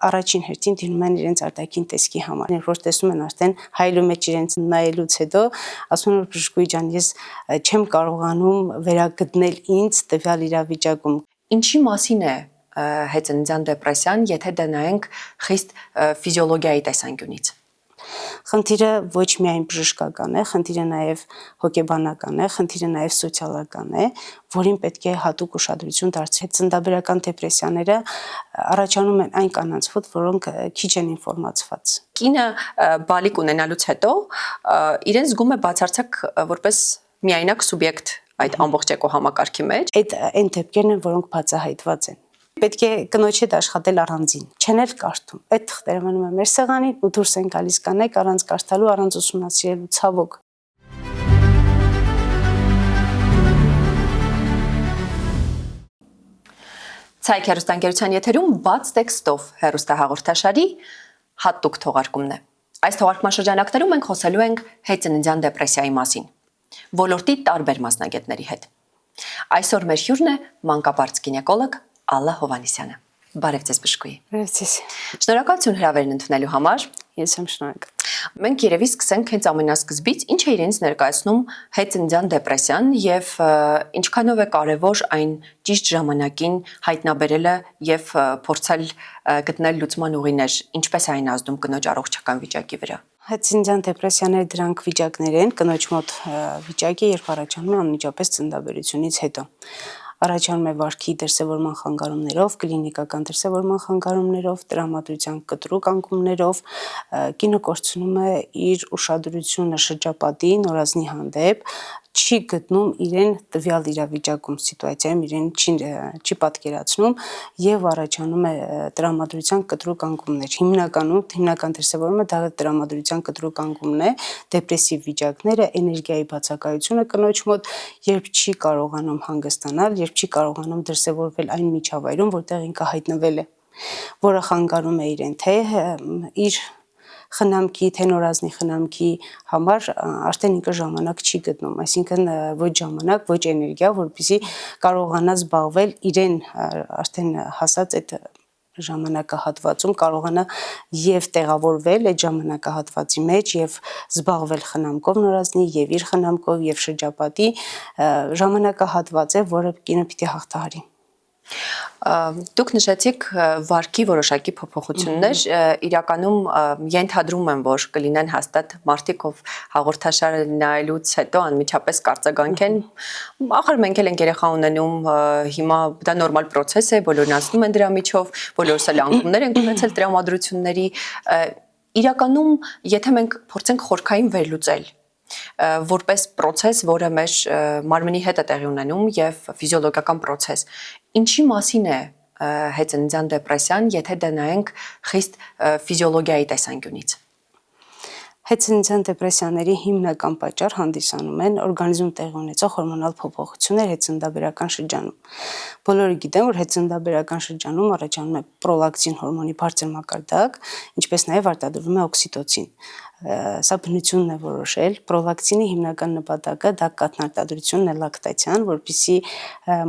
Առաջին հերթին դիմում են իրենց արտաքին տեսքի համար, որ տեսնում են արդեն հայելու մեջ իրենց նայելուց հետո ասում են, որ բժշկուհի ջան, ես չեմ կարողանում վերագտնել ինձ տվյալ իրավիճակում։ Ինչի մասին է հետծննդյան դեպրեսիան, եթե դա նայենք խիստ ֆիզիոլոգիայի տեսանկյունից։ Խնդիրը ոչ միայն բժշկական է, խնդիրը նաև հոգեբանական է, խնդիրը նաև սոցիալական է, որին պետք է հատուկ ուշադրություն դարձնել։ Ծննդաբերական դեպրեսիաները առաջանում են այն կանանց մոտ, որոնք քիչ են ինֆորմացված։ Կինը բալիկ ունենալուց հետո իրեն զգում է բացարձակ որպես միայնակ սուբյեկտ այդ ամբողջ էկոհամակարգի մեջ։ Այն դեպքերն են, որոնք բացահայտված են։ Պետք է կնոջ հետ աշխատել առանձին, չեն էլ կարդում։ Այդ թղթերը մնում են մեր սեղանին ու դուրս են գալիս կանայք առանց կարդալու, առանց ուսումնասիրելու, ցավոք։ Ցայք հեռուստաընկերության եթերում բաց տեքստով հեռուստահաղորդաշարի հատուկ թողարկումն է։ Այս թողարկման շրջանակներում մենք խոսելու ենք հետծննդյան դեպրեսիայի մասին, ոլորտի տարբեր մասնագետների հետ։ Այսօր մեր հյուրն է մանկաբարձ գինեկոլոգ Ալլա Հովհաննիսյանը։ Բարև ձեզ բժշկուհի։ Բարև ձեզ։ Շնորհակալություն հրավերն ընդունելու համար։ Ես եմ շնորհակալ։ Մենք երևի սկսենք հենց ամենասկզբից, ինչ է իրենց ներկայացնում հետծննդյան դեպրեսիան եւ ինչքանով է կարեւոր այն ճիշտ ժամանակին հայտնաբերելը եւ փորձել գտնել լուծման ուղիներ, ինչպես է այն ազդում կնոջ առողջական վիճակի վրա։ Հետծննդյան դեպրեսիաները դրանք վիճակներ են, կնոջ մոտ վիճակի, երբ առաջանում է անմիջապես ծննդաբերությունից հետո։ Առաջանում է վարքի դրսևորման խանգարումներով, կլինիկական դրսևորման խանգարումներով, տրավմատության կտրուկ անկումներով, կինը կորցնում է իր ուշադրությունը շրջապատի նորազնի հանդեպ, չի գտնում իրեն տվյալ իրավիճակում, սիտուացիայում իրեն չի պատկերացնում եւ առաջանում է տրավմատության կտրուկ անկումներ։ Հիմնական դրսևորումը դա տրավմատության կտրուկ անկումն է, դեպրեսիվ վիճակները, էներգիայի բացակայությունը կնոջ մոտ, երբ չի կարողանում հանգստանալ, երբ չի կարողանում դրսևորվել այն միջավայրում, որտեղ ինքը հայտնվել է, որը խանգարում է իրեն թե իր խնամքի, թե նորազնի խնամքի համար արդեն ինքը ժամանակ չի գտնում, այսինքն ոչ ժամանակ, ոչ էներգիա, որպեսզի կարողանա զբաղվել իրեն արդեն հասած այդ ժամանակահատվածում, կարողանա եւ տեղավորվել այդ ժամանակահատվածի մեջ եւ զբաղվել խնամքով նորազնի եւ իր խնամքով եւ շրջապատի ժամանակահատված է, որը կինը պիտի հաղթահարի։ Դուք նշեցիք վարքի որոշակի փոփոխություններ, իրականում ենթադրում եմ, որ կլինեն հաստատ մարդիկ, ով հաղորդաշարը նայելուց հետո անմիջապես կարծագանքեն, ախր մենք էլ ենք երեխա ունենում, հիմա դա նորմալ պրոցես է, բոլորն անցնում են դրա միջով, բոլորս էլ անկումներ ենք ունեցել տրավմադրությունների, իրականում, եթե մենք փորձենք խորքային վերլուծել որպես պրոցես, որը մեր մարմնի հետ է տեղի ունենում եւ ֆիզիոլոգիական պրոցես, ինչի մասին է հետծննդյան դեպրեսիան, եթե դա նայենք խիստ ֆիզիոլոգիայի տեսանկյունից։ Հետծննդյան դեպրեսիաների հիմնական պատճառ հանդիսանում են օրգանիզմում տեղի ունեցող հորմոնալ փոփոխություններ հետծննդաբերական շրջանում։ Բոլորը գիտեն, որ հետծննդաբերական շրջանում առաջանում է պրոլակտին հորմոնի բարձր մակարդակ, ինչպես նաև արտադրվում է օքսիտոցին։ Սա բնությունն է որոշել։ Պրոլակտինի հիմնական նպատակը դա կաթնարտադրությունն է լակտացիան, որպեսզի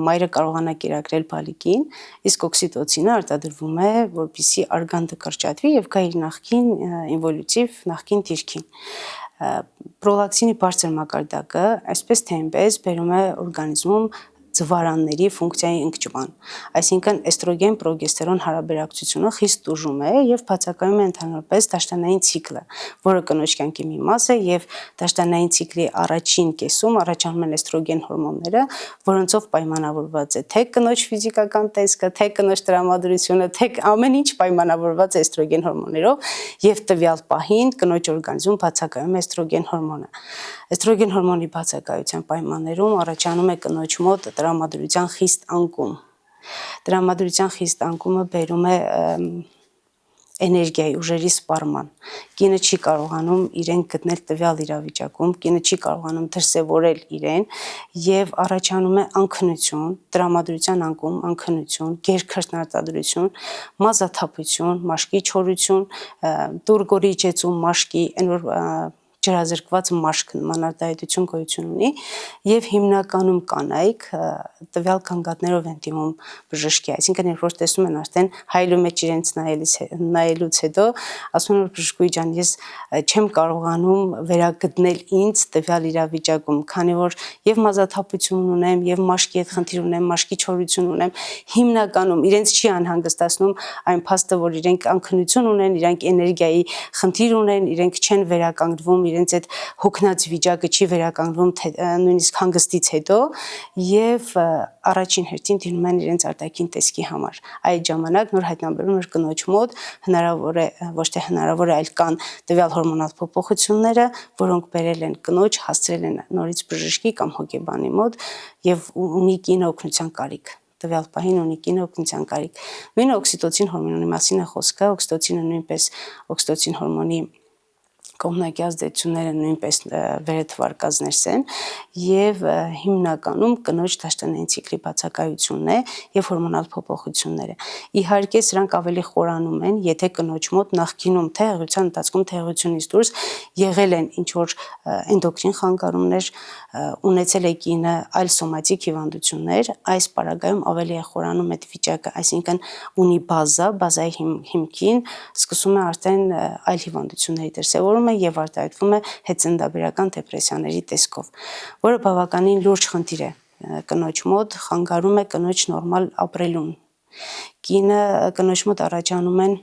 մայրը կարողանա կերակրել բալիկին, իսկ օքսիտոցինը արտադրվում է, որպեսզի արգանդը կրճատվի եւ գա իր նախկին ինվոլյուցիվ նախկին դիրքին։ Պրոլակտինի բարձր մակարդակը այսպես թե այնպես բերում է օրգանիզմում ձվարանների ֆունկցիայի ընկճման, այսինքն էստրոգեն պրոգեստերոն հարաբերակցությունը խիստ տուժում է եւ բացակայում է ընդհանրապես դաշտանային ցիկլը, որը կնոջ կյանքի մի մաս է եւ դաշտանային ցիկլի առաջին կեսում առաջանում են էստրոգեն հորմոնները, որոնցով պայմանավորված է թե կնոջ ֆիզիկական տեսքը, թե կնոջ տրամադրությունը, թե ամեն ինչ պայմանավորված է էստրոգեն հորմոններով եւ տվյալ պահին կնոջ օրգանիզմում բացակայում է էստրոգեն հորմոնը։ Էստրոգեն հորմոնի բացակայության պայմաններում առաջանում է կնոջ մոտ տրամադրության խիստ անկում։ Տրամադրության խիստ անկումը բերում է էներգիայի ուժերի սպառման։ Կինը չի կարողանում իրեն գտնել տվյալ իրավիճակում, կինը չի կարողանում դրսևորել իրեն եւ առաջանում է անքնություն, տրամադրության անկում, անքնություն, գերքրտնարտադրություն, մազաթափություն, մաշկի չորություն, դուրգորի իջեցում մաշկի, այն որ ջրազրկված մաշկ նման արտահայտություն գոյություն ունի եւ հիմնականում կանայք տվյալ գանգատներով են դիմում բժշկի, այսինքն երբ որ տեսնում են արդեն հայելու մեջ իրենց նայելուց հետո ասում են որ բժշկուհի ջան, ես չեմ կարողանում վերագտնել ինձ տվյալ իրավիճակում, քանի որ եւ մազաթափություն ունեմ, եւ մաշկի հետ խնդիր ունեմ, մաշկի չորություն ունեմ, հիմնականում իրենց չի անհանգստացնում այն փաստը, որ իրենք անքնություն ունեն, իրենք էներգիայի խնդիր ունեն, իրենք չեն վերականգնվում, իրենց այդ հոգնած վիճակը չի վերականգնվում նույնիսկ հանգստից հետո եւ առաջին հերթին դիմում են իրենց արտաքին տեսքի համար։ Այդ ժամանակ նոր հայտնաբերում էր կնոջ մոտ հնարավոր է, ոչ թե հնարավոր է, այլ կան տվյալ հորմոնալ փոփոխությունները, որոնք բերել են կնոջ, հասցրել են նորից բժշկի կամ հոգեբանի մոտ եւ ունի կինը օգնության կարիք։ Տվյալ պահին ունի կինը օգնության կարիք։ Նույնը օքսիտոցին հորմոնի մասին է խոսքը, օքսիտոցինը նույնպես օքսիտոցին հորմոնի կողմնակի ազդեցությունները նույնպես վերաթվարկածներ են եւ հիմնականում կնոջ դաշտանային ցիկլի բացակայությունն է եւ հորմոնալ փոփոխությունները։ Իհարկե սրանք ավելի խորանում են, եթե կնոջ մոտ նախկինում թե հղիության ընթացքում թե հղիությունից դուրս եղել են ինչ որ էնդոկրին խանգարումներ, ունեցել է կինը այլ սոմատիկ հիվանդություններ, այս պարագայում ավելի է խորանում այդ վիճակը, այսինքն ունի բազայի հիմքին սկսում է արդեն այլ հիվանդությունների դրսևորումը եւ արտահայտվում է հետծննդաբերական դեպրեսիաների տեսքով, որը բավականին լուրջ խնդիր է կնոջ մոտ, խանգարում է կնոջ նորմալ ապրելուն։ Կնոջ մոտ առաջանում են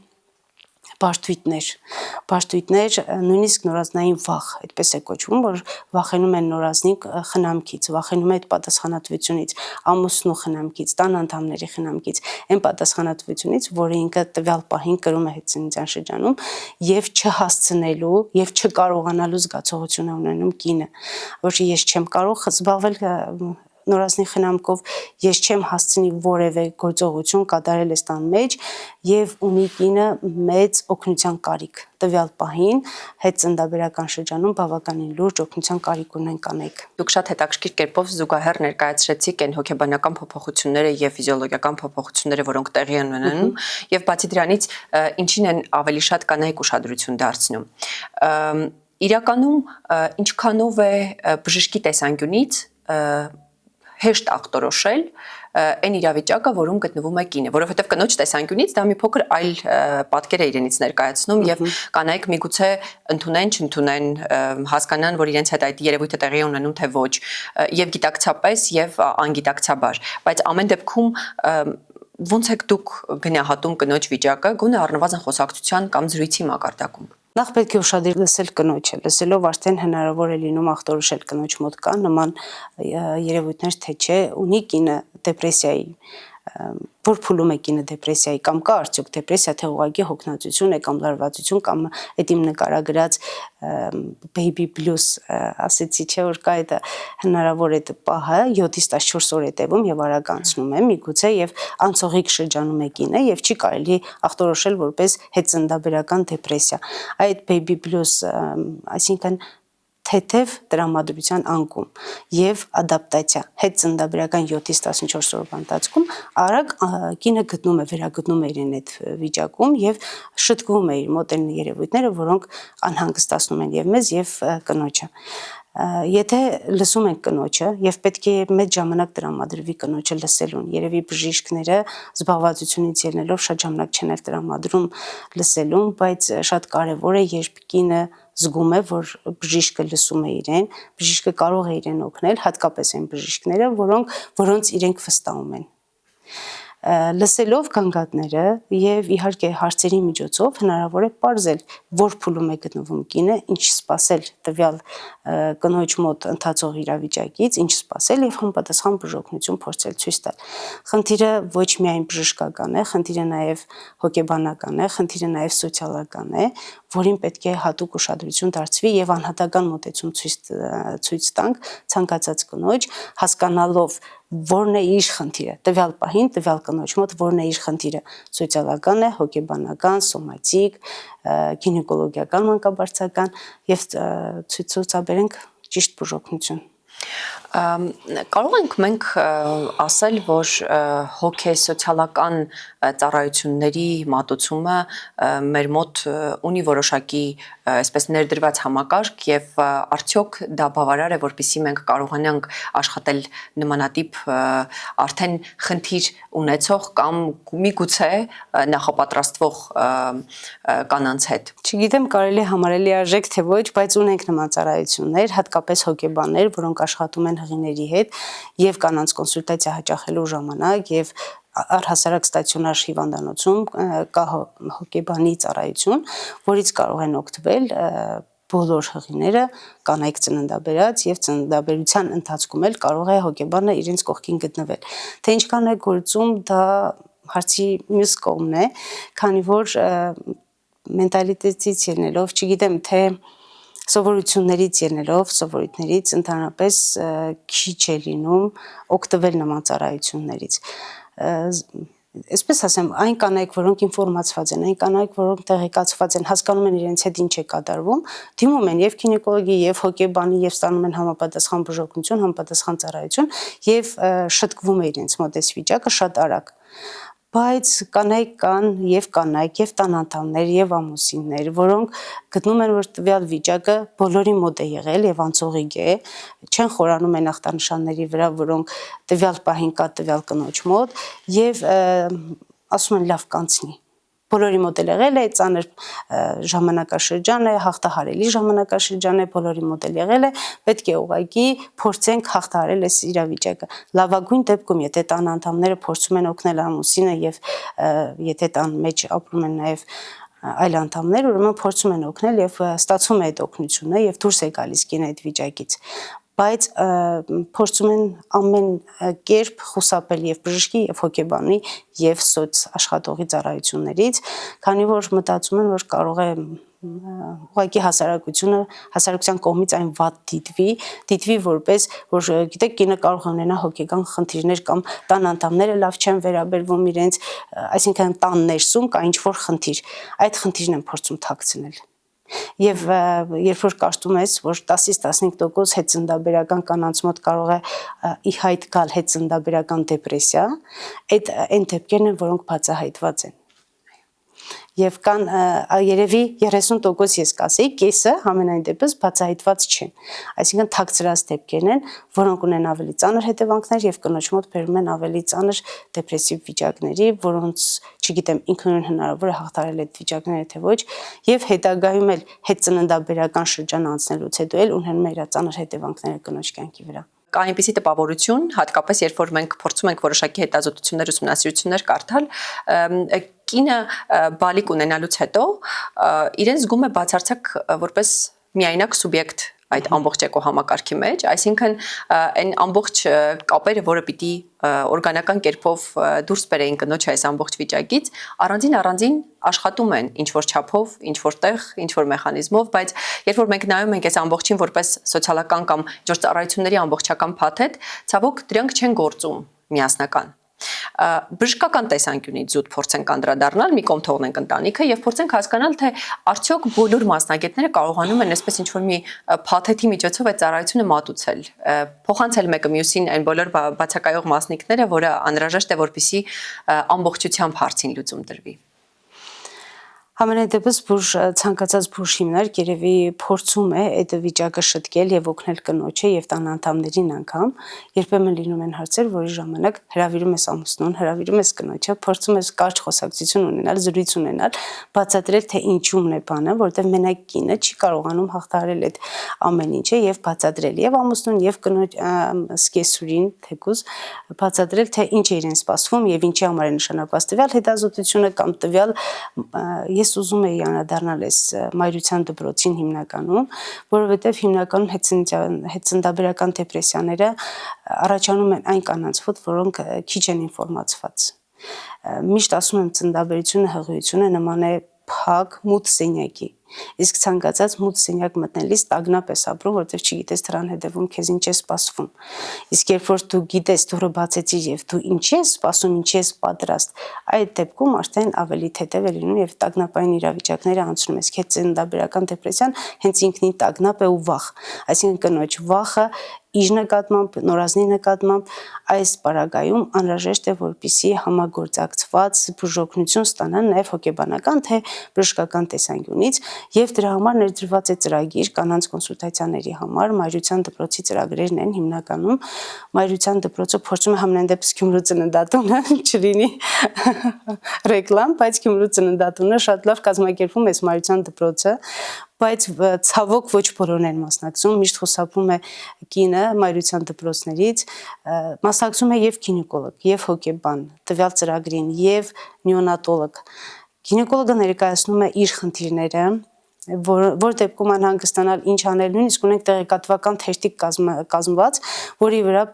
բարդույթներ, նույնիսկ նորածնային վախ, այդպես է կոչվում, որ վախենում են նորածնի խնամքից, վախենում է այդ պատասխանատվությունից, ամուսնու խնամքից, տան անդամների խնամքից, այն պատասխանատվությունից, որը ինքը տվյալ պահին կրում է հետծննդյան շրջանում եւ չհասցնելու եւ չկարողանալու զգացողություն է ունենում կինը, որ ես չեմ կարող զբաղվել նորածնի խնամքով, ես չեմ հասցնի որևէ գործողություն կատարել այս տան մեջ եւ ունի կինը մեծ օգնության կարիք։ Տվյալ պահին հետծննդաբերական շրջանում բավականին լուրջ օգնության կարիք ունեն կանայք։ Դուք շատ հետաքրքիր կերպով զուգահեռ ներկայացրեցիք այն հոգեբանական փոփոխությունները եւ ֆիզիոլոգիական փոփոխությունները, որոնք տեղի են ունենում, եւ բացի դրանից ինչին են ավելի շատ կանայք ուշադրություն դարձնում։ Իրականում ինչքանով է բժշկի տեսանկյունից հեշտ ախտորոշել այն իրավիճակը, որում գտնվում է կինը, որովհետև կնոջ տեսանկյունից դա մի փոքր այլ պատկեր է իրենից ներկայացնում եւ կանայք միգուցե ընդունեն, հասկանան, որ իրենց հետ այդ երևույթը տեղի է ունենում թե ոչ, եւ գիտակցապես եւ անգիտակցաբար, բայց ամեն դեպքում ոնց եք դուք գնահատում կնոջ վիճակը, գոնե առնվազն խոսակցության կամ զրույցի մակարդակում։ Նախ պետք է ուշադիր լսել կնոջը, լսելով արդեն հնարավոր է լինում ախտորոշել կնոջ մոտ կա նման երևույթներ, թե չէ, ունի կինը դեպրեսիայի, որ փուլում է կինը դեպրեսիայի, կամ կա արդյոք դեպրեսիա, թե ուղղակի հոգնածություն է կամ լարվածություն, կամ այդ իմ նկարագրած baby blues ասեցի, չէ, որ կա այդ հնարավոր այդ պահը 7-ից 14 օր է տևում եւ արագ անցնում է, միգուցե եւ անցողիկ շրջանում է կինը եւ չի կարելի ախտորոշել որպես հետծննդաբերական դեպրեսիա։ Այդ baby blues, այսինքն թեթև տրամադրության անկում եւ ադապտացիա հետծննդաբերական 7-ից 14 օրվա ընթացքում արագ կինը վերագտնում է իրեն այդ վիճակում եւ շտկվում է իր մոտ այն երևույթները, որոնք անհանգստացնում են եւ մեզ եւ կնոջը։ Եթե լսում ենք կնոջը եւ պետք է մեծ ժամանակ տրամադրվի կնոջը լսելուն, երևի բժիշկները զբաղվածությունից ելնելով շատ ժամանակ չեն տրամադրում լսելուն, բայց շատ կարեւոր է, երբ կինը զգում է, որ բժիշկը լսում է իրեն, բժիշկը կարող է իրեն օգնել, հատկապես այն բժիշկները, որոնց իրենք վստահում են։ Լսելով գանգատները եւ իհարկե հարցերի միջոցով հնարավոր է պարզել, որ փուլում է գտնվում կինը, ինչ սպասել տվյալ կնոջ մոտ ընթացող իրավիճակից, ինչ սպասել եւ համապատասխան բուժօգնություն փորձել ցույց տալ։ Խնդիրը ոչ միայն բժշկական է, խնդիրը նաեւ հոգեբանական է, խնդիրը նաեւ սոցիալական է, որին պետք է հատուկ ուշադրություն դարձվի եւ անհատական մոտեցում ցույց տանք ցանկացած կնոջ, հասկանալով որն է իր խնդիրը, տվյալ պահին, տվյալ կնոջ մոտ որն է իր խնդիրը, սոցիալական է, հոգեբանական, սոմատիկ, գինեկոլոգիական, մանկաբարձական եւ ցուցաբերենք ճիշտ բուժօգնություն։ Կարող ենք մենք ասել, որ հոգեսոցիալական ծառայությունների մատուցումը մեր մոտ ունի որոշակի այսպես ներդրված համակարգ եւ արդյոք դա բավարար է, որպեսզի մենք կարողանանք աշխատել նմանատիպ արդեն խնդիր ունեցող կամ միգուցե նախապատրաստվող կանանց հետ։ Չգիտեմ կարելի համարելի արժեք թե ոչ, բայց ունենք նման ծառայություններ, հատկապես հոգեբաններ, որոնք աշխատում են հղիների հետ եւ կանանց կոնսուլտացիա հաճախելու ժամանակ եւ առհասարակ ստացիոնար հիվանդանոցում կա հոգեբանի ծառայություն, որից կարող են օգտվել բոլոր հղիները, կանայք ծննդաբերած եւ ծննդաբերության ընթացքում էլ կարող է հոգեբանը իրենց կողքին գտնվել։ Թե ինչքան է գործում, դա հարցի մյուս կողմն է, քանի որ մենտալիտետից ելնելով, չգիտեմ թե սովորություններից ելնելով, սովորույթներից ընդհանրապես քիչ է լինում օգտվել նման ծառայություններից։ Այսպես ասեմ, այն կանայք, որոնք ինֆորմացված են, այն կանայք, որոնք տեղեկացված են, հասկանում են իրենց հետ ինչ է կատարվում, դիմում են եւ գինեկոլոգի, եւ հոգեբանի, եւ ստանում են համապատասխան բուժօգնություն, համապատասխան ծառայություն եւ շտկվում է իրենց մոտ այս վիճակը շատ արագ։ Բայց կանայք կան եւ կանայք եւ տան անդամներ եւ ամուսիններ, որոնք գտնում են, որ տվյալ վիճակը բոլորի մոտ է եղել եւ անցողիկ է, չեն խորանում այն ախտանշանների վրա, որոնք տվյալ պահին կա տվյալ կնոջ մոտ եւ ասում են լավ կանցնի։ Բոլորի մոտ էլ եղել է, ծանր ժամանակաշրջան է, հաղթահարելի ժամանակաշրջան է, բոլորի մոտ էլ եղել է, պետք է ուղղակի փորձենք հաղթահարել այս իրավիճակը։ Լավագույն դեպքում, եթե տան անդամները փորձում են օգնել ամուսինը եւ եթե տան մեջ ապրում են նաեւ այլ անդամներ, ուրեմն փորձում են օգնել եւ ստացվում է այդ օգնությունը եւ դուրս է գալիս կին այդ վիճակից։ Բայց փորձում են ամեն կերպ խուսափել եւ բժշկի եւ հոգեբանի եւ սոց աշխատողի ծառայություններից, քանի որ մտածում են, որ կարող է ուղղակի հասարակության կողմից այն վատ դիտվի որպես, որ գիտեք, կինը կարող է ունենա հոգեկան խնդիրներ կամ տան անդամները լավ չեն վերաբերվում իրենց, այսինքն տան ներսում կա ինչ-որ խնդիր, այդ խնդիրն են փորձում թաքցնել։ Եվ երբ որ կարծում ես, որ 10-ից 15% հետծննդաբերական կանանց մոտ կարող է ի հայտ գալ հետծննդաբերական դեպրեսիա, այն դեպքերն են, որոնք բացահայտված են։ Եվ կան երևի 30% ես կասեի, կեսը համենայն դեպս բացահայտված չեն։ Այսինքն թաքցրած դեպքերն են, որոնք ունեն ավելի ծանր հետևանքներ եւ կնոջ մոտ բերում են ավելի ծանր դեպրեսիվ վիճակների, որոնց, չգիտեմ, ինքնուրույն հնարավոր է հաղթահարել այդ վիճակները թե ոչ, եւ հետագայում էլ հետծննդաբերական շրջան անցնելուց հետո էլ ունենում է իր ծանր հետևանքները կնոջ կյանքի վրա։ Կա այնպիսի տպավորություն, հատկապես երբ որ մենք փորձում ենք որոշակի հետազոտություններ, ուսումնասիրություններ կարդալ, կինը բալիկ ունենալուց հետո իրեն զգում է բացարձակ որպես միայնակ սուբյեկտ այդ ամբողջ էկոհամակարգի մեջ, այսինքն այն ամբողջ կապերը, որը պիտի օրգանական կերպով դուրս բերեին կնոջ այս ամբողջ վիճակից, առանձին աշխատում են ինչ-որ չափով, ինչ-որ տեղ, ինչ-որ մեխանիզմով, բայց երբ որ մենք նայում ենք այս ամբողջին որպես սոցիալական կամ ինչ-որ ծառայությունների ամբողջական փաթեթ, ցավոք դրանք չեն գործում միասնական։ Բժշկական տեսանկյունից զուտ փորձենք անդրադառնալ, մի կողմ թողնենք ընտանիքը եւ փորձենք հասկանալ, թե արդյոք բոլոր մասնագետները կարողանում են այսպես ինչ-որ մի փաթեթի միջոցով այդ ծառայությունը մատուցել, փոխանցել մեկը մյուսին այն բոլոր բացակայող մասնիկները, որը անհրաժեշտ է, որպեսզի ամբողջությամբ հարցին լուծում տրվի։ Համենայն դեպս ցանկացած բուժ հիմնարկ երևի փորձում է այդ վիճակը շտկել եւ օգնել կնոջը եւ տան անդամներին անգամ, երբեմն լինում են հարցեր, որի ժամանակ հրավիրում ես ամուսնուն, հրավիրում ես կնոջը, փորձում ես կարճ խոսակցություն ունենալ, զրույց ունենալ, բացատրել թե ինչումն է բանը, որտեղ մենակ կինը չի կարողանում հաղթահարել այդ ամեն ինչը եւ բացատրել եւ ամուսնուն եւ կնոջ սկեսուրին, թեկուզ բացատրել թե ինչ է իրեն սպասվում եւ ինչի համար է նշանակված տվյալ հետազոտությունը կամ տվյալ ես ուզում էի անդրադառնալ այս մայրության դպրոցին հիմնականում, որովհետև հիմնականում հետծննդաբերական դեպրեսիաները առաջանում են այն կանանց մոտ, որոնք քիչ են ինֆորմացված։ Միշտ ասում եմ, ծննդաբերությունը, հղիությունը նման է փակ մութ սենյակի։ Իսկ ցանկացած մութ սենյակ մտնելիս տագնապ ես ապրում, որովհետև չգիտես դրան հետևում քեզ ինչ է սպասվում։ Իսկ երբ որ դու գիտես, դուրը բացեցիր եւ դու ինչ ես սպասում, ինչ ես պատրաստ, այդ դեպքում արդեն ավելի թեթև է լինում եւ տագնապային իրավիճակները անցնում ես։ Հետծննդաբերական դեպրեսիան հենց ինքնին տագնապ է ու վախ։ Այսինքն կնոջ վախը իր նկատմամբ, նորազնի նկատմամբ այս պարագայում անհրաժեշտ է որպեսզի համագործակցված բուժօգնություն ստանան նաև հոգեբանական թե բժշկական տեսանկյունից եւ դրա համար ներդրված է ծրագիր կանանց կոնսուլտացիաների համար մայրության դպրոցի ծրագրերն են հիմնականում մայրության դպրոցը փորձում է համենայն դեպս Գյումրու ծննդատունը չլինի ռեկլամ, բայց Գյումրու ծննդատունը շատ լավ կազմակերպում է մայրության դպրոցը բայց ցավոք ոչ բոլորն են մասնակցում, միշտ խուսափում է կինը մայրության դպրոցներից, մասնակցում է եւ գինեկոլոգ, եւ հոգեբան, տվյալ ծրագրին, եւ նեոնատոլոգ։ Գինեկոլոգը ներկայացնում է իր խնդիրները, որ դեպքում անհանգստանալ ինչ անել, նույնիսկ ունենք տեղեկատվական թերթիկ կազմված, որի վրա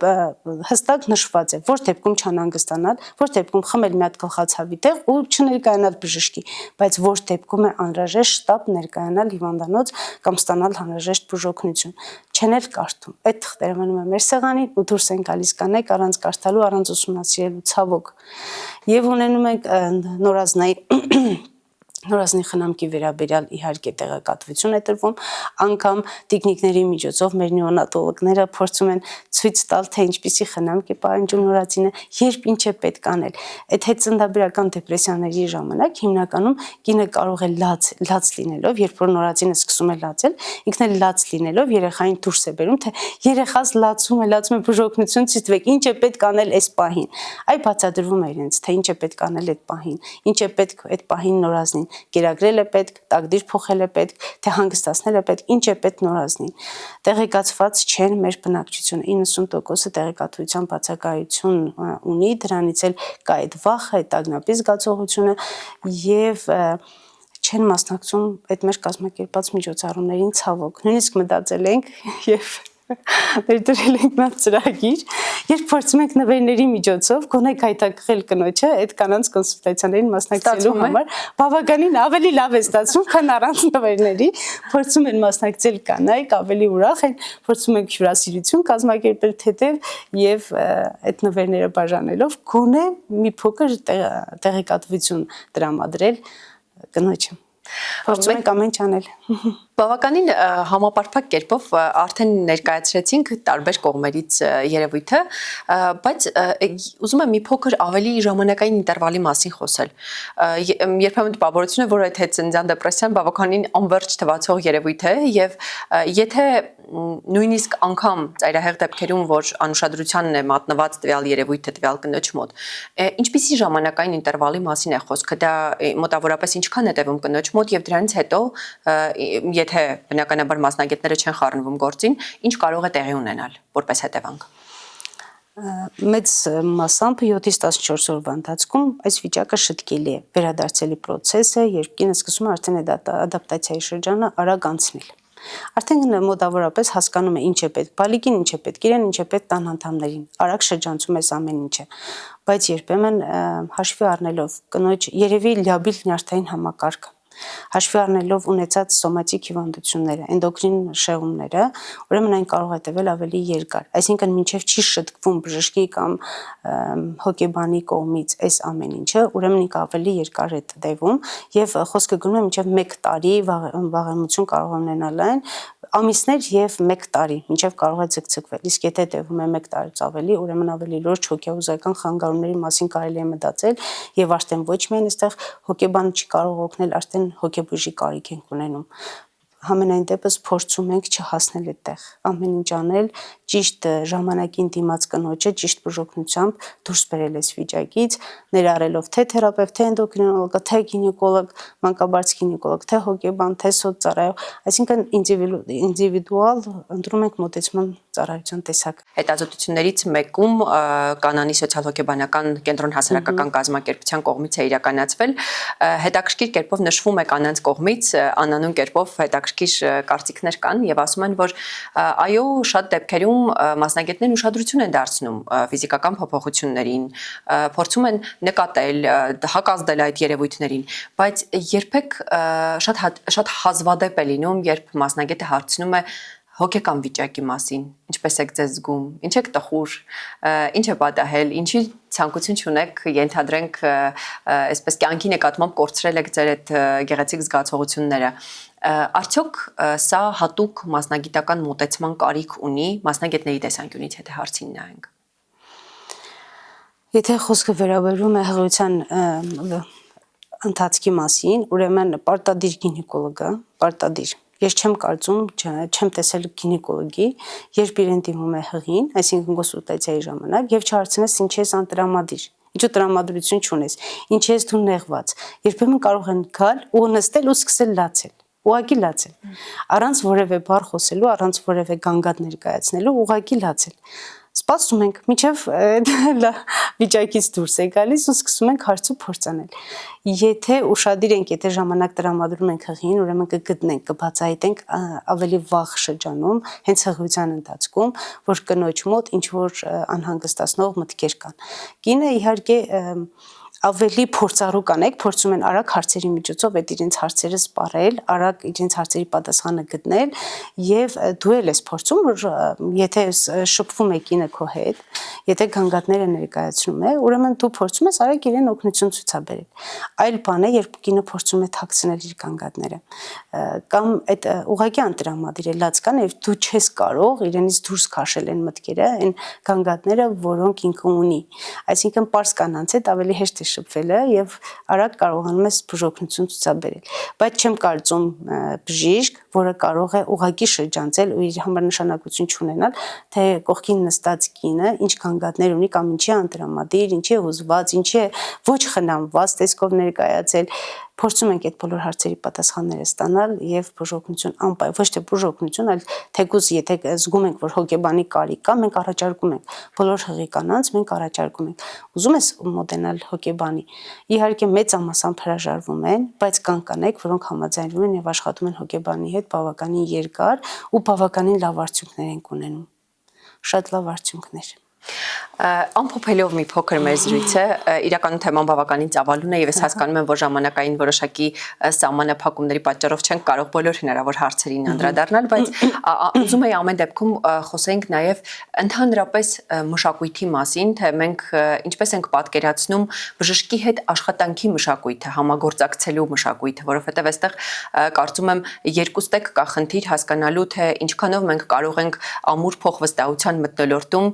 հստակ նշված է, որ դեպքում չանհանգստանալ, որ դեպքում խմել մի հատ գլխացավի տեղ ու չներկայանալ բժշկի, բայց որ դեպքում է անհրաժեշտ շտապ ներկայանալ հիվանդանոց կամ ստանալ անհրաժեշտ բուժօգնություն։ Չեն էլ կարդում։ Այդ թղթերը մնում են մեր սեղանին ու դուրս են գալիս կանայք առանց կարդալու, առանց ուսումնասիրելու ցավոք։ Եվ ունենում ենք նորազնի խնամքի վերաբերյալ իհարկե տեղեկատվություն է տրվում, անգամ տիկնիկների միջոցով մեր նեոնատոլոգները փորձում են ցույց տալ, թե ինչպիսի խնամք է պահանջում նորածինը, երբ ինչ է պետք անել։ Այդ հետծննդաբերական դեպրեսիաների ժամանակ հիմնականում կինը կարող է լաց լինելով, երբ որ նորածինը սկսում է լացել, ինքն էլ լաց լինելով երեխային դուրս է բերում, թե երեխաս լացում է բուժօգնություն ցույցվեք, ինչ է պետք անել այս պահին։ Այ բացատրվում է իրենց, թե ինչ է պետք անել այդ պահին, ինչ է պետք այդ պահին նորազնին կերակրել է պետք, տակդիր փոխել է պետք, թե հանգստացնել է պետք, ինչ է պետք նորազնին։ Տեղեկացված չեն մեր բնակչությունը 90%-ը տեղեկատվության բացակայություն ունի, դրանից էլ կա այդ վախը, այդ տագնապի զգացողությունը եւ չեն մասնակցում այդ մեր կազմակերպած միջոցառումներին ցավոք։ Նույնիսկ մտածել ենք եւ ներդրել ենք նա ծրագիր, երբ փորձում ենք նվերների միջոցով գոնե կայտակղել կնոջը այդ կանանց կոնսուլտացիաներին մասնակցելու համար, բավականին ավելի լավ է ստացվում, քան առանց նվերների, փորձում են մասնակցել կանայք, ավելի ուրախ են, փորձում ենք հյուրասիրություն կազմակերպել թեթև եւ այդ նվերները բաժանելով գոնե մի փոքր տեղեկատվություն տրամադրել կնոջը։ Փորձում ենք ամեն ինչ անել։ Բավականին համապարփակ կերպով արդեն ներկայացրեցինք տարբեր կողմերից երևույթը, բայց ուզում եմ մի փոքր ավելի ժամանակային ինտերվալի մասին խոսել։ Երբեմն տպավորություն է, որ այդ հետծննդյան դեպրեսիան բավականին անվերջ թվացող երևույթ է եւ եթե նույնիսկ անգամ ծայրահեղ դեպքերում, որ անուշադրությանն է մատնված տվյալ երևույթը տվյալ կնոջ մոտ, ինչպիսի ժամանակային ինտերվալի մասին է խոսքը, դա մոտավորապես ինչքան է տևում կնոջ մոտ եւ դրանից հետո եթե բնականաբար մասնագետները չեն խառնվում գործին, ինչ կարող է տեղի ունենալ որպես հետևանք։ Մեծ մասամբ 7-ից 14 օրվա ընթացքում այս վիճակը շտկելի է, վերադարձելի process է, երբ կինը սկսում է արդեն այդ ադապտացիայի շրջանը արագ անցնել։ Արդեն մոտավորապես հասկանում է ինչ է պետք բալիկին, ինչ է պետք իրեն, ինչ է պետք տան անդամներին, արագ շրջանցում է ամեն ինչը, բայց երբեմն հաշվի առնելով կնոջ երևի լյաբիլ նյարդային համակարգը, հաշվի առնելով ունեցած սոմատիկ հիվանդությունները, էնդոկրին շեղումները, ուրեմն այն կարող է տևել ավելի երկար, այսինքն մինչև չի շտկվում բժշկի կամ հոգեբանի կողմից այս ամեն ինչը, ուրեմն ինքը ավելի երկար է տևում եւ խոսքը գնում է մինչև 1 տարի վաղեմություն կարող է ունենալ այն ամիսներ եւ 1 տարի, մինչեւ կարող է ձգձգվել, իսկ եթե տևում է 1 տարուց ավելի, ուրեմն ավելի լուրջ հոգեհուզական խանգարումների մասին կարելի է մտածել եւ արդեն ոչ միայն այստեղ հոգեբանը չի կարող օգնել, արդեն հոգեբույժի կարիք ենք ունենում։ Համենայն դեպս փորձում ենք չհասնել այդտեղ, ամեն ինչ անել, ճիշտ ժամանակին դիմաց կնոջը ճիշտ բուժօգնությամբ դուրս բերել այս վիճակից, ներառելով թե թերապևտ, թե էնդոկրինոլոգ, թե գինեկոլոգ, մանկաբարձ գինեկոլոգ, թե հոգեբան, թե սոցծառայող, այսինքն ինդիվիդուալ ընտրում ենք մոտեցման ծառայության տեսակ։ Հետազոտություններից մեկում Կանանի սոցիալ-հոգեբանական կենտրոն հասարակական կազմակերպության կողմից է իրականացվել, հետաքրքիր կերպով նշվում է կանանց կողմից, անանուն կերպով հետաքրքիր կարծիքներ կան եւ ասում են, որ այո, շատ դեպքերում մասնագետներն ուշադրություն են դարձնում ֆիզիկական փոփոխություններին, փորձում են նկատել, հակազդել այդ երևույթներին, բայց երբեք շատ հազվադեպ է լինում, երբ մասնագետը հարցնում է հոգեկան վիճակի մասին, ինչպես եք ձեզ զգում, ինչ եք տխուր, ինչ է պատահել, ինչի ցանկություն չունեք, ենթադրենք, այսպես կյանքի նկատմամբ կորցրել եք ձեր այդ գեղեցիկ զգացողությունները։ Արդյոք սա հատուկ մասնագիտական մոտեցման կարիք ունի մասնագետների տեսանկյունից, եթե հարցին նայենք։ Եթե խոսքը վերաբերում է հղիության ընթացքի մասին, ուրեմն պարտադիր գինեկոլոգը, պարտադիր։ Ես չեմ կարծում, չեմ տեսել գինեկոլոգի, երբ իրեն դիմում է հղին, այսինքն կոնսուլտացիայի ժամանակ, եւ չհարցնես ինչ ես անտրամադիր, ինչու տրամադրություն չունես, ինչ ես դու նեղված։ Երբեմն կարող են գալ ու նստել ու սկսել լացել, ուղղակի լացել, առանց որևէ բառ խոսելու, առանց որևէ գանգատ ներկայացնելու, ուղղակի լացել։ Սպասում ենք, մինչև վիճակից դուրս է գալիս ու սկսում ենք հարց ու փորձ անել։ Եթե ուշադիր ենք, եթե ժամանակ տրամադրում ենք հղիին, ուրեմն կգտնենք, կբացահայտենք ավելի վաղ շրջանում, հենց հղիության ընթացքում, որ կնոջ մոտ ինչ որ անհանգստացնող մտքեր կան։ Կինը իհարկե ավելի փորձառու կանեք, փորձում են արագ հարցերի միջոցով այդ իրենց հարցերը սպառել, արագ իրենց հարցերի պատասխանը գտնել եւ դու ես փորձում, որ եթե շփվում է կինը քո հետ, եթե գանգատները ներկայացնում է, ուրեմն դու փորձում ես արագ իրեն օգնություն ցուցաբերել։ Այլ բան է, երբ կինը փորձում է թաքցնել իր գանգատները, կամ այդ ուղղակի անտրամադիր է լացկան եւ դու չես կարող իրենից դուրս քաշել այն մտքերը, այն գանգատները, որոնք ինքը ունի։ Այսինքն պարզ կանանց հետ ավելի հեշտ է շփվելը եւ արագ կարողանում ես բուժօգնություն ցուցաբերել, բայց չեմ կարծում բժիշկ, որը կարող է ուղղակի շրջանցել ու իր համար նշանակություն չունենալ, թե կողքին նստած կինը ինչ գանգատներ ունի կամ ինչի անտրամադիր, ինչի է հուզված, ինչի է ոչ խնամված տեսքով ներկայացել։ Փորձում ենք այդ բոլոր հարցերի պատասխանները ստանալ եւ բուժօգնություն անպայման, ոչ թե բուժօգնություն, այլ թեկուզ եթե զգում ենք, որ հոգեբանի կարիք կա, մենք առաջարկում ենք բոլոր հղի կանանց, մենք առաջարկում ենք։ Ուզում ես մոտենալ հոգեբանի։ Իհարկե մեծամասամբ հրաժարվում են, բայց կան կանայք, որոնք համաձայնվում են եւ աշխատում են հոգեբանի հետ բավականին երկար ու բավականին լավ արդյունքներ են ունենում։ Շատ լավ արդյունքներ։ Ամփոփելով մի փոքր մեր զրույցը, իրականում թեման բավականին ծավալուն է եւ ես հասկանում եմ, որ ժամանակային որոշակի սահմանափակումների պատճառով չենք կարող բոլոր հնարավոր հարցերին անդրադառնալ, բայց ուզում եի ամեն դեպքում խոսենք նաեւ ընդհանրապես մշակույթի մասին, թե մենք ինչպես ենք պատկերացնում բժշկի հետ աշխատանքի մշակույթը, համագործակցելու մշակույթը, որովհետեւ այստեղ կարծում եմ երկուստեք կա խնդիր հասկանալու, թե ինչքանով մենք կարող ենք ամուր փոխվստահության մթնոլորտում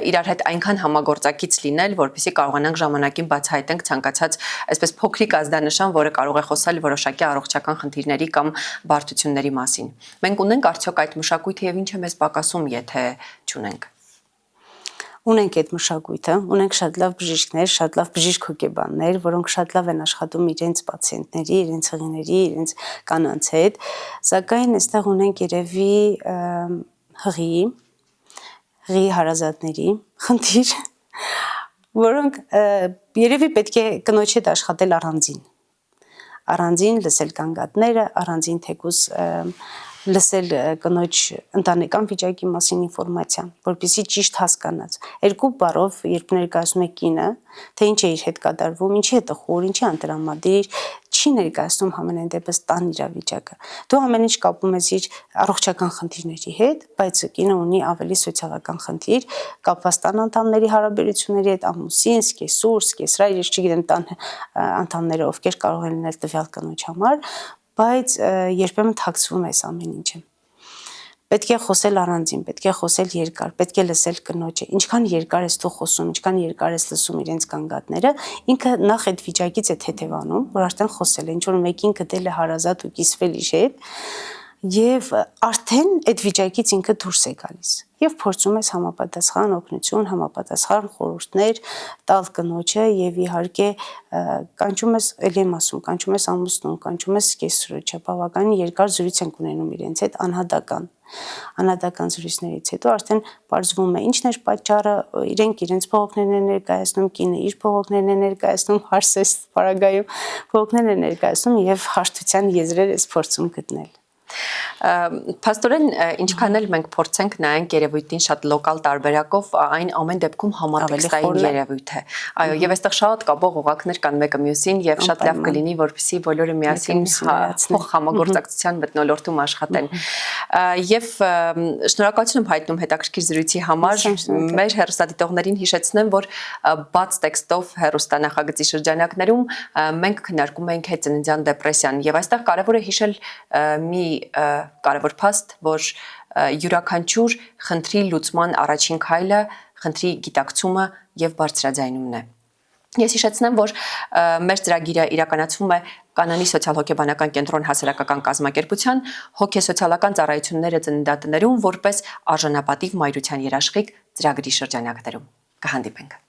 իրար հետ այնքան համագործակից լինել, որպեսզի կարողանանք ժամանակին բացահայտենք ցանկացած այսպես փոքրիկ ազդանշան, որը կարող է խոսալ որոշակի առողջական խնդիրների կամ բարդությունների մասին։ Մենք ունենք արդյոք այդ մշակույթը եւ ինչ է մեզ պակասում, եթե չունենք։ Ունենք այդ մշակույթը, ունենք շատ լավ բժիշկներ, շատ լավ բժիշկ հոգեբաններ, որոնք շատ լավ են աշխատում իրենց պացիենտների, իրենց հղիների, իրենց կանանց հետ, սակայն այստեղ ունենք երևի հղի հարազատների խնդիր, որոնք երևի պետք է կնոջ հետ աշխատել առանձին լսել գանգատները, առանձին թեկուզ լսել կնոջ ընտանեկան վիճակի մասին ինֆորմացիա, որպեսզի ճիշտ հասկանաց։ Երկու բառով, երբ ներկայացնում է կինը, թե ինչ է իր հետ կատարվում, ինչի է տխուր, ինչի անտրամադիր, չի ներկայացնում համենայն դեպս տան իրավիճակը։ Դու ամեն ինչ կապում ես իր առողջական խնդիրների հետ, բայց կինը ունի ավելի սոցիալական խնդիր, կապված տան անդամների հարաբերությունների հետ, ամուսին, սկեսուր, սկեսրայր, ես չգիտեմ տան անդամները ովքեր կարող են լինել տվյալ կնոջ համար, բայց երբեմն թաքցվում է այս ամեն ինչը։ Պետք է խոսել առանձին, պետք է խոսել երկար, պետք է լսել կնոջը։ Ինչքան երկար ես դու խոսում, ինչքան երկար ես լսում իրենց գանգատները, ինքը նախ այդ վիճակից է թեթևանում, որ արդեն խոսել է, ինչ որ մեկին գտել է հարազատ ու կիսվել իր հետ, եւ արդեն այդ վիճակից ինքը դուրս է գալիս եւ փորձում ես համապատասխան օգնություն, համապատասխան խորհուրդներ տալ կնոջը եւ իհարկե կանչում ես, ելի եմ ասում, կանչում ես ամուսնուն, կանչում ես կեսրոջը, բավականին երկար զրույց ենք ունենում իրենց հետ անհատական զրույցներից հետո արդեն բարձվում է ինչն էր պատճառը, իրենք իրենց փողոքներն են ներկայացնում, կինը իր փողոքներն է ներկայացնում, հարսես պարագայում փողոքներն է ներկայացնում եւ հաշտության եզրեր ես փորձում գտնել։ Փաստորեն ինչքան էլ մենք փորձենք նայենք երևույթին շատ լոկալ տարբերակով, այն ամեն դեպքում համատեքստային երևույթ է։ Այո, եւ այստեղ շատ կապող օղակներ կան մեկը մյուսին եւ շատ լավ կլինի, որպեսզի բոլորը միասին փոխհամագործակցության մթնոլորտում աշխատեն։ Եվ շնորհակալություն եմ հայտնում հետաքրքիր զրույցի համար։ Մեր հեռուստադիտողներին հիշեցնեմ, որ բաց տեքստով հեռուստանախագծի շրջանակներում մենք քննարկում ենք հետծննդյան դեպրեսիան եւ այստեղ կարեւոր է հիշել մի կարևոր փաստ, որ յուրաքանչյուր խնդրի լուծման առաջին քայլը խնդրի գիտակցումը եւ բարձրաձայնումն է։ Ես հիշեցնեմ, որ մեր ծրագիրը իրականացվում է Կանանի սոցիալ-հոգեբանական կենտրոն հասարակական կազմակերպության հոգեսոցիալական ծառայությունները ծննդատներում որպես արժանապատիվ մայրության երաշխիք ծրագրի շրջանակներում։ Կհանդիպենք։